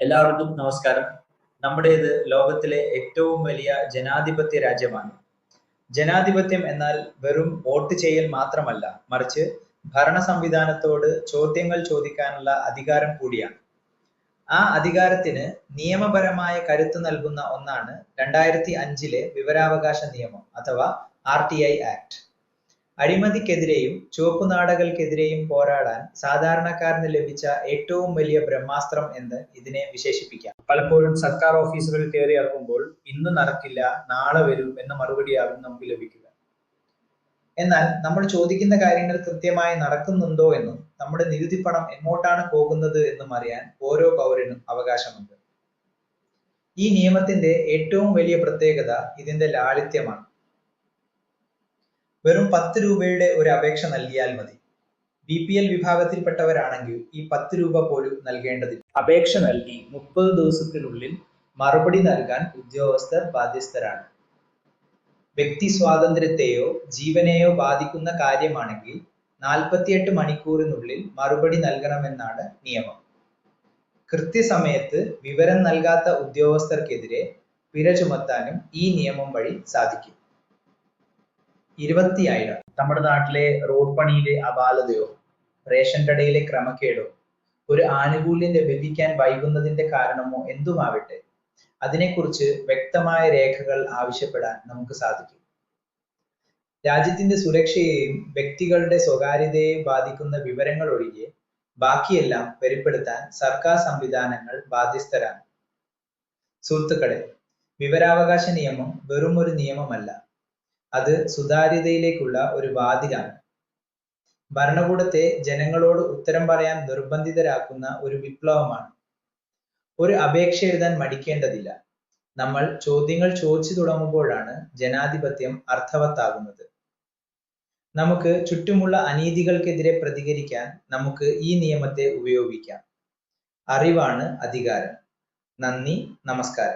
എല്ലാവർക്കും നമസ്കാരം. നമ്മുടേത് ലോകത്തിലെ ഏറ്റവും വലിയ ജനാധിപത്യ രാജ്യമാണ്. ജനാധിപത്യം എന്നാൽ വെറും വോട്ട് ചെയ്യൽ മാത്രമല്ല, മറിച്ച് ഭരണ സംവിധാനത്തോട് ചോദ്യങ്ങൾ ചോദിക്കാനുള്ള അധികാരം കൂടിയാണ്. ആ അധികാരത്തിന് നിയമപരമായ കരുത്ത് നൽകുന്ന ഒന്നാണ് 2005 വിവരാവകാശ നിയമം അഥവാ RTI ആക്ട്. അഴിമതിക്കെതിരെയും ചുവപ്പുനാടകൾക്കെതിരെയും പോരാടാൻ സാധാരണക്കാരന് ലഭിച്ച ഏറ്റവും വലിയ ബ്രഹ്മാസ്ത്രം എന്ന് ഇതിനെ വിശേഷിപ്പിക്കാം. പലപ്പോഴും സർക്കാർ ഓഫീസുകൾ കയറി ഇറങ്ങുമ്പോൾ ഇന്ന് നടക്കില്ല, നാളെ വരും എന്ന മറുപടിയാകും നമുക്ക് ലഭിക്കുക. എന്നാൽ നമ്മൾ ചോദിക്കുന്ന കാര്യങ്ങൾ കൃത്യമായി നടക്കുന്നുണ്ടോ എന്നും നമ്മുടെ നികുതി പണം എങ്ങോട്ടാണ് പോകുന്നത് എന്നും അറിയാൻ ഓരോ പൗരനും അവകാശമുണ്ട്. ഈ നിയമത്തിന്റെ ഏറ്റവും വലിയ പ്രത്യേകത ഇതിന്റെ ലാളിത്യമാണ്. വെറും 10 രൂപയുടെ ഒരു അപേക്ഷ നൽകിയാൽ മതി. BPL വിഭാഗത്തിൽപ്പെട്ടവരാണെങ്കിൽ ഈ 10 രൂപ പോലും നൽകേണ്ടതില്ല. അപേക്ഷ നൽകി 30 ദിവസത്തിനുള്ളിൽ മറുപടി നൽകാൻ ഉദ്യോഗസ്ഥർ ബാധ്യസ്ഥരാണ്. വ്യക്തി സ്വാതന്ത്ര്യത്തെയോ ജീവനെയോ ബാധിക്കുന്ന കാര്യമാണെങ്കിൽ 48 മണിക്കൂറിനുള്ളിൽ മറുപടി നൽകണമെന്നാണ് നിയമം. കൃത്യസമയത്ത് വിവരം നൽകാത്ത ഉദ്യോഗസ്ഥർക്കെതിരെ പിഴ ചുമത്താനും ഈ നിയമം വഴി സാധിക്കും. 20,000 നമ്മുടെ നാട്ടിലെ റോഡ് പണിയിലെ അപാലതയോ റേഷൻ കടയിലെ ക്രമക്കേടോ ഒരു ആനുകൂല്യം ലഭിക്കാൻ വൈകുന്നതിന്റെ കാരണമോ എന്തുമാവട്ടെ, അതിനെക്കുറിച്ച് വ്യക്തമായ രേഖകൾ ആവശ്യപ്പെടാൻ നമുക്ക് സാധിക്കും. രാജ്യത്തിന്റെ സുരക്ഷയെയും വ്യക്തികളുടെ സ്വകാര്യതയെയും ബാധിക്കുന്ന വിവരങ്ങൾ ഒഴികെ ബാക്കിയെല്ലാം വെളിപ്പെടുത്താൻ സർക്കാർ സംവിധാനങ്ങൾ ബാധ്യസ്ഥരാണ്. സുഹൃത്തുക്കളെ, വിവരാവകാശ നിയമം വെറും ഒരു നിയമമല്ല, അത് സുതാര്യതയിലേക്കുള്ള ഒരു വാതിലാണ്. ഭരണകൂടത്തെ ജനങ്ങളോട് ഉത്തരം പറയാൻ നിർബന്ധിതരാക്കുന്ന ഒരു വിപ്ലവമാണ്. ഒരു അപേക്ഷ എഴുതാൻ മടിക്കേണ്ടതില്ല. നമ്മൾ ചോദ്യങ്ങൾ ചോദിച്ചു തുടങ്ങുമ്പോഴാണ് ജനാധിപത്യം അർത്ഥവത്താകുന്നത്. നമുക്ക് ചുറ്റുമുള്ള അനീതികൾക്കെതിരെ പ്രതികരിക്കാൻ നമുക്ക് ഈ നിയമത്തെ ഉപയോഗിക്കാം. അറിവാണ് അധികാരം. നന്ദി, നമസ്കാരം.